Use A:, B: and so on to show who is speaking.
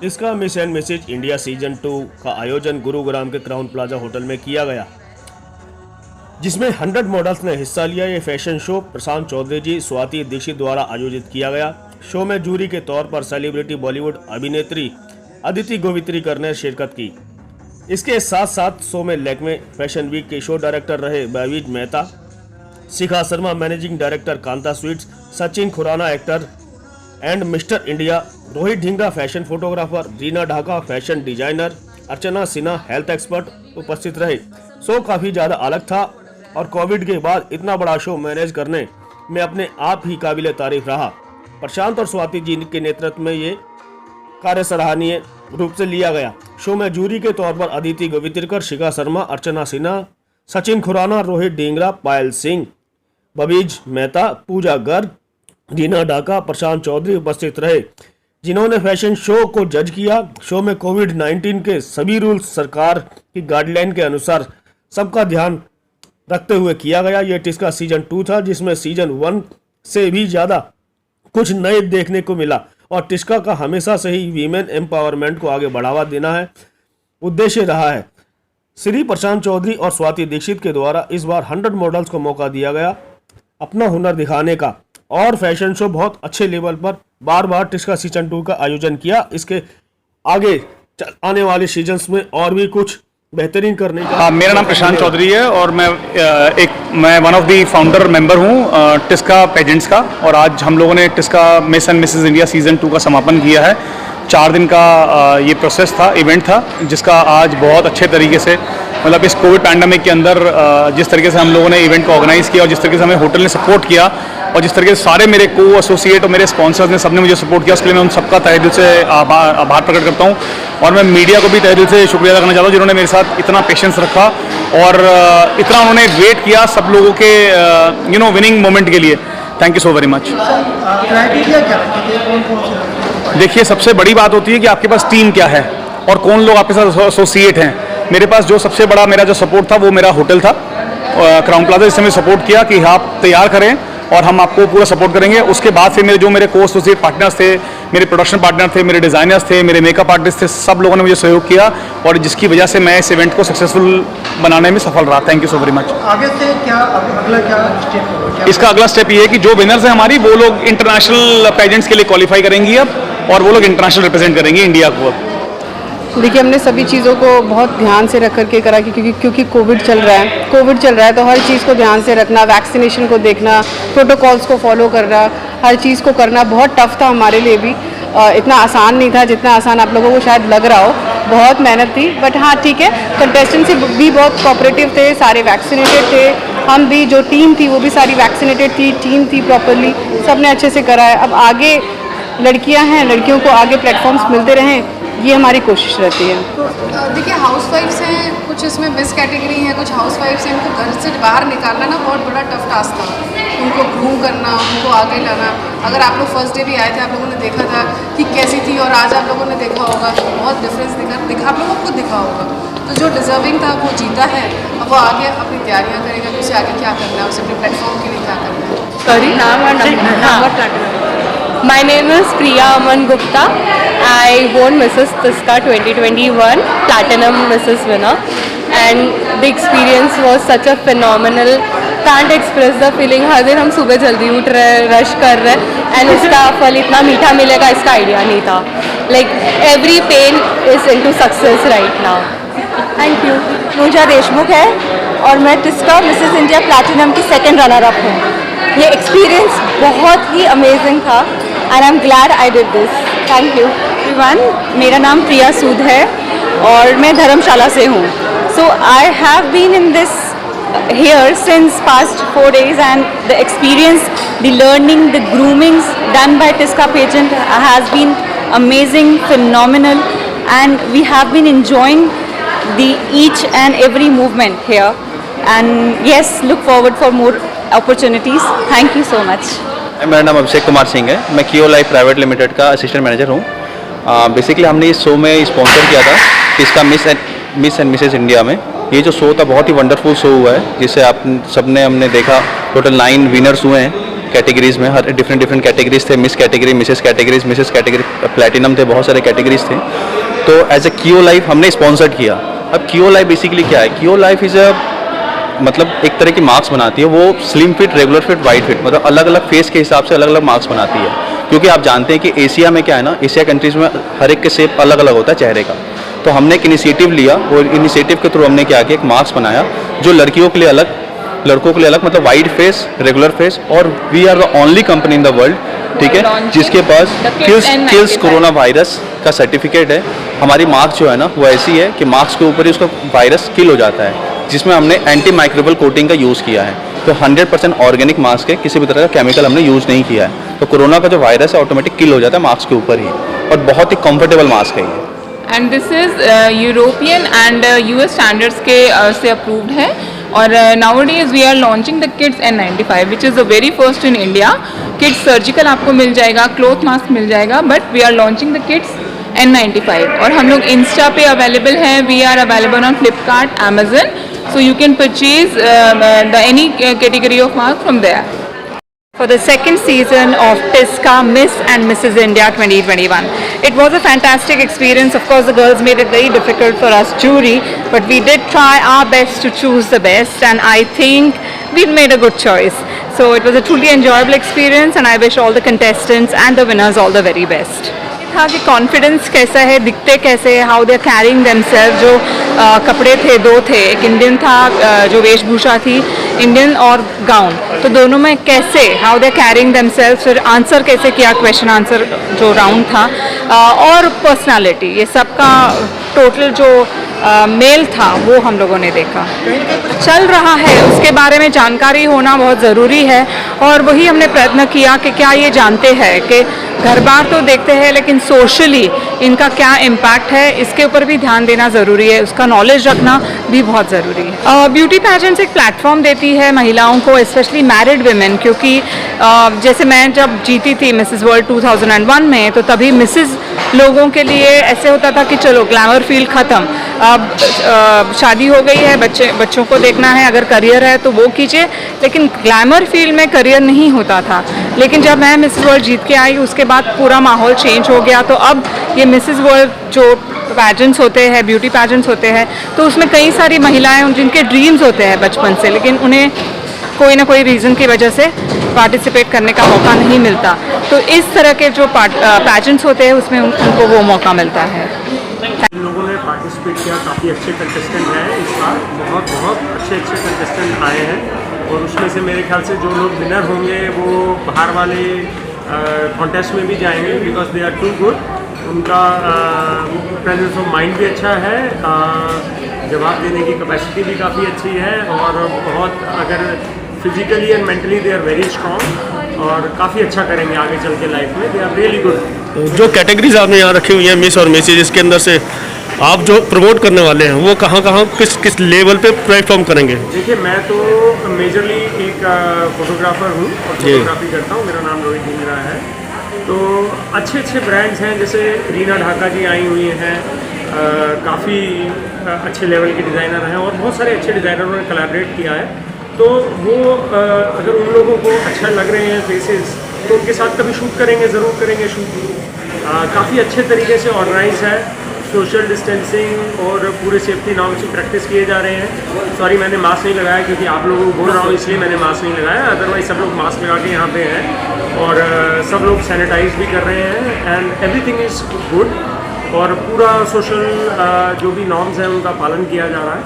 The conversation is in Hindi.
A: Tisca Miss and Mrs India season 2 का आयोजन गुरुग्राम के क्राउन प्लाजा होटल में किया गया, जिसमें 100 मॉडल्स ने हिस्सा लिया। ये फैशन शो प्रशांत चौधरी जी, स्वाति दीक्षित द्वारा आयोजित किया गया। शो में जूरी के तौर पर सेलिब्रिटी बॉलीवुड अभिनेत्री अदिति गोवित्रीकर ने शिरकत की। इसके साथ साथ शो में लैक्मे फैशन वीक के शो डायरेक्टर रहे बैवीज Mehta, Shikha Sharma managing director Kanta sweets, Sachin Khurana actor and mister India, Rohit Dhingra fashion photographer, Reena Dhaka fashion designer, Archana Sinha health expert उपस्थित रहे। शो काफ़ी ज़्यादा अलग था और कोविड के बाद इतना बड़ा शो मैनेज करने में अपने आप ही काबिल तारीफ रहा। प्रशांत और स्वाति जी के नेतृत्व में ये कार्य सराहनीय रूप से लिया गया। शो में जूरी के तौर पर अदिति गोवित्रीकर, शिखा शर्मा, अर्चना सिन्हा, सचिन खुराना, रोहित ढींगरा, पायल सिंह, बबीज मेहता, पूजा गर्ग, रीना ढाका, प्रशांत चौधरी उपस्थित रहे, जिन्होंने फैशन शो को जज किया। शो में कोविड-19 के सभी रूल्स सरकार की गाइडलाइन के अनुसार सबका ध्यान रखते हुए किया गया। ये टिस्का सीजन 2 था, जिसमें सीजन 1 से भी ज़्यादा कुछ नए देखने को मिला और टिस्का का हमेशा से ही वीमेन एम्पावरमेंट को आगे बढ़ावा देना है उद्देश्य रहा है। श्री प्रशांत चौधरी और स्वाति दीक्षित के द्वारा इस बार 100 मॉडल्स को मौका दिया गया अपना हुनर दिखाने का और फैशन शो बहुत अच्छे लेवल पर बार टिस्का सीजन 2 का आयोजन किया। इसके आगे आने वाले सीजन्स में और भी कुछ बेहतरीन करने का।
B: मेरा नाम प्रशांत चौधरी है और मैं one of the founder member हूँ टिस्का पेजेंट्स का। और आज हम लोगों ने Tiska Miss and Mrs India season 2 का समापन किया है। 4 दिन का ये प्रोसेस था, इवेंट था, जिसका आज बहुत अच्छे तरीके से मतलब इस कोविड पैंडेमिक के अंदर जिस तरीके से हम लोगों ने इवेंट को ऑर्गेनाइज़ किया और जिस तरीके से हमें होटल ने सपोर्ट किया और जिस तरीके से सारे मेरे को एसोसिएट और मेरे स्पॉन्सर्स ने सबने मुझे सपोर्ट किया, उसके लिए मैं उन सबका तहे दिल से आभार प्रकट करता हूँ। और मैं मीडिया को भी तहे दिल से शुक्रिया अदा करना चाहता हूँ, जिन्होंने मेरे साथ इतना पेशेंस रखा और इतना उन्होंने वेट किया सब लोगों के विनिंग मोमेंट के लिए। Thank you so very much. देखिए, सबसे बड़ी बात होती है कि आपके पास टीम क्या है और कौन लोग आपके साथ एसोसिएट हैं। मेरे पास जो सबसे बड़ा मेरा जो सपोर्ट था वो मेरा होटल था क्राउन प्लाजा, जिससे मैंने सपोर्ट किया कि आप तैयार करें और हम आपको पूरा सपोर्ट करेंगे। उसके बाद से मेरे को एसोसिएट पार्टनर्स थे, मेरे प्रोडक्शन पार्टनर थे, मेरे डिज़ाइनर्स थे, मेरे मेकअप आर्टिस्ट थे, सब लोगों ने मुझे सहयोग किया और जिसकी वजह से मैं इस इवेंट को सक्सेसफुल बनाने में सफल रहा। Thank you so very much.
C: आगे से क्या अगला क्या स्टेप?
B: इसका अगला स्टेप ये है कि जो विनर्स हैं हमारी, वो लोग इंटरनेशनल पेजेंट्स के लिए क्वालिफाई करेंगी अब और वो लोग इंटरनेशनल रिप्रेजेंट करेंगे इंडिया को। अब
D: देखिए, हमने सभी चीज़ों को बहुत ध्यान से रख करके करा क्योंकि कोविड चल रहा है तो हर चीज़ को ध्यान से रखना, वैक्सीनेशन को देखना, प्रोटोकॉल्स को फॉलो करना, हर चीज़ को करना बहुत टफ था हमारे लिए भी। इतना आसान नहीं था जितना आसान आप लोगों को शायद लग रहा हो। बहुत मेहनत थी, बट हाँ ठीक है, कंटेस्टेंट्स भी बहुत कोऑपरेटिव थे, सारे वैक्सीनेटेड थे, हम भी जो टीम थी वो भी सारी वैक्सीनेटेड थी, टीम थी प्रॉपरली, सब ने अच्छे से करा है। अब आगे लड़कियां हैं, लड़कियों को आगे प्लेटफॉर्म्स मिलते रहें, ये हमारी कोशिश रहती है।
E: देखिए, हाउसवाइफ्स हैं, कुछ इसमें मिस कैटेगरी हैं, कुछ हाउसवाइफ्स हैं, इनको घर से बाहर निकालना ना बहुत बड़ा टफ टास्क था। उनको ग्रूम करना, उनको आगे लाना। अगर आप लोग फर्स्ट डे भी आए थे, आप लोगों ने देखा था कि कैसी थी और आज आप लोगों ने देखा होगा बहुत डिफरेंस आप लोगों को दिखा होगा। तो जो डिजर्विंग था वो जीता है, अब वो आगे अपनी तैयारियाँ करेगा कि उसे आगे क्या करना है, उसे अपने प्लेटफॉर्म के लिए क्या करना है।
D: सॉरी, नाम और number.
F: My name is Priya Aman Gupta. I won Mrs. Tiska 2021 Platinum Mrs. winner, and the experience was such a phenomenal. Can't express the feeling. हर दिन हम सुबह जल्दी उठ रहे हैं, रश कर रहे हैं, and उसका फल इतना मीठा मिलेगा इसका आइडिया नहीं था। Like every pain is into success right now. Thank you.
G: पूजा देशमुख है और मैं टिस्का मिसेस इंडिया प्लैटिनम की सेकंड रनर अप हूँ। ये एक्सपीरियंस बहुत ही अमेजिंग था and I am glad I did this. Thank you everyone. मेरा नाम प्रिया सूद है और मैं धर्मशाला से हूँ। So I have been in this here since past 4 days, and the experience, the learning, the groomings done by Tiska Pageant has been amazing, phenomenal, and we have been enjoying the each and every movement here, and yes, look forward for more opportunities. Thank you so much.
H: मेरा नाम अभिषेक कुमार सिंह है, मैं कियो लाइफ प्राइवेट लिमिटेड का असिस्टेंट मैनेजर हूँ। बेसिकली हमने इस शो में स्पॉन्सर किया था इसका मिस एंड मिसेज इंडिया में। ये जो शो था बहुत ही वंडरफुल शो हुआ है, जिसे आप सबने हमने देखा। टोटल 9 विनर्स हुए हैं कैटेगरीज में, हर डिफरेंट कैटेगरीज थे, miss category, Mrs category, platinum थे, बहुत सारे कैटेगरीज थे। तो एज ए कियो लाइफ हमने स्पॉन्सर्ड किया। अब कियो लाइफ बेसिकली क्या है? कियो लाइफ इज़ अ मतलब एक तरह की मार्क्स बनाती है, वो slim fit, regular fit, wide fit, मतलब अलग अलग फेस के हिसाब से अलग अलग मार्क्स बनाती है। क्योंकि आप जानते हैं कि एशिया में क्या है ना, एशिया कंट्रीज़ में हर एक के शेप अलग अलग होता है चेहरे का। तो हमने एक इनिशिएटिव लिया और इनिशिएटिव के थ्रू हमने क्या किया, एक मार्क्स बनाया जो लड़कियों के लिए अलग, लड़कों के लिए अलग, मतलब वाइड फेस, रेगुलर फेस। और we are the only company in the world, ठीक है, जिसके पास किल्स कोरोना वायरस का सर्टिफिकेट है। हमारी मार्क्स जो है ना वो ऐसी है कि मार्क्स के ऊपर ही उसका वायरस किल हो जाता है, जिसमें हमने एंटी माइक्रोबियल कोटिंग का यूज़ किया है। तो 100% ऑर्गेनिक मास्क है, किसी भी तरह का केमिकल हमने यूज़ नहीं किया है। तो कोरोना का जो वायरस है ऑटोमेटिक किल हो जाता है मास्क के ऊपर ही, और बहुत ही कंफर्टेबल मास्क है ये।
I: And this is European and US standards के से अप्रूव्ड है। और nowadays we are launching the kids N95 which is the very first in India. Kids surgical आपको मिल जाएगा, क्लॉथ मास्क मिल जाएगा, but we are launching the kids N95। और हम लोग इंस्टा पे अवेलेबल हैं, we are available on Flipkart, Amazon, so you can purchase the any category of mask from there.
G: For the second season of TISCA Miss and Mrs. India 2021. It was a fantastic experience. Of course, the girls made it very difficult for us jury, but we did try our best to choose the best, and I think we made a good choice. So it was a truly enjoyable experience, and I wish all the contestants and the winners all the very best. था कि कॉन्फिडेंस कैसा है, दिखते कैसे है, how they are carrying themselves. जो कपड़े थे दो थे, एक इंडियन था, जो वेशभूषा थी इंडियन और गाउन, तो दोनों में कैसे how they are carrying themselves, फिर आंसर कैसे किया, क्वेश्चन आंसर जो राउंड था, और पर्सनालिटी, ये सब का टोटल जो मेल था वो हम लोगों ने देखा। चल रहा है उसके बारे में जानकारी होना बहुत ज़रूरी है, और वही हमने प्रयत्न किया कि क्या ये जानते हैं कि घर बार तो देखते हैं लेकिन सोशली इनका क्या इम्पैक्ट है, इसके ऊपर भी ध्यान देना ज़रूरी है, उसका नॉलेज रखना भी बहुत ज़रूरी है। ब्यूटी पैजेंट्स एक प्लेटफॉर्म देती है महिलाओं को, स्पेशली मैरिड वुमेन, क्योंकि जैसे मैं जब जीती थी मिसेस वर्ल्ड 2001 में, तो तभी मिसेस लोगों के लिए ऐसे होता था कि चलो ग्लैमर फील्ड ख़त्म, अब शादी हो गई है, बच्चों को देखना है, अगर करियर है तो वो कीजिए, लेकिन ग्लैमर फील्ड में करियर नहीं होता था। लेकिन जब मैं मिसेस वर्ल्ड जीत के आई उसके बाद पूरा माहौल चेंज हो गया। तो अब ये मिसेस वर्ल्ड जो पैजेंट्स होते हैं, ब्यूटी पैजेंट्स होते हैं, तो उसमें कई सारी महिलाएं जिनके ड्रीम्स होते हैं बचपन से, लेकिन उन्हें कोई ना कोई रीज़न की वजह से पार्टिसिपेट करने का मौका नहीं मिलता। तो इस तरह के जो पैजेंट्स होते हैं उसमें उनको वो मौका मिलता है।
J: इन लोगों ने पार्टिसिपेट किया, काफ़ी अच्छे कंटेस्टेंट हैं इस बार, बहुत अच्छे कंटेस्टेंट आए हैं, और उसमें से मेरे ख्याल से जो लोग विनर होंगे वो बाहर वाले कॉन्टेस्ट में भी जाएंगे, because they are too good. उनका प्रेजेंस ऑफ माइंड भी अच्छा है, जवाब देने की कैपेसिटी भी काफ़ी अच्छी है, और बहुत अगर physically and mentally they are very strong, और काफ़ी अच्छा करेंगे आगे चल के लाइफ में, दे आर रियली गुड।
A: जो कैटेगरीज आपने यहाँ रखी हुई हैं मिस और मिसेज, इसके अंदर से आप जो प्रमोट करने वाले हैं वो कहाँ किस लेवल पे प्लेटफॉर्म करेंगे?
J: देखिए, मैं तो मेजरली एक फोटोग्राफर हूँ और फोटोग्राफी करता हूँ, मेरा नाम रोहित धीमेरा है। तो अच्छे ब्रांड्स हैं, जैसे रीना ढाका जी आई हुई हैं, काफ़ी अच्छे लेवल के डिज़ाइनर हैं, और बहुत सारे अच्छे डिज़ाइनरों ने कोलैबोरेट किया है। तो वो अगर उन लोगों को अच्छा लग रहे हैं फेसेस, तो उनके साथ कभी शूट करेंगे, ज़रूर करेंगे शूट। काफ़ी अच्छे तरीके से ऑर्गेनाइज है, सोशल डिस्टेंसिंग और पूरे सेफ्टी नाम से प्रैक्टिस किए जा रहे हैं। सॉरी, मैंने मास्क नहीं लगाया क्योंकि आप लोगों को बोल रहा हूँ, इसलिए मैंने मास्क नहीं लगाया, अदरवाइज सब लोग मास्क लगा के यहाँ पे हैं, और सब लोग सैनिटाइज भी कर रहे हैं, एंड एवरीथिंग इज़ गुड, और पूरा सोशल जो भी नॉर्म्स हैं उनका पालन किया जा रहा है।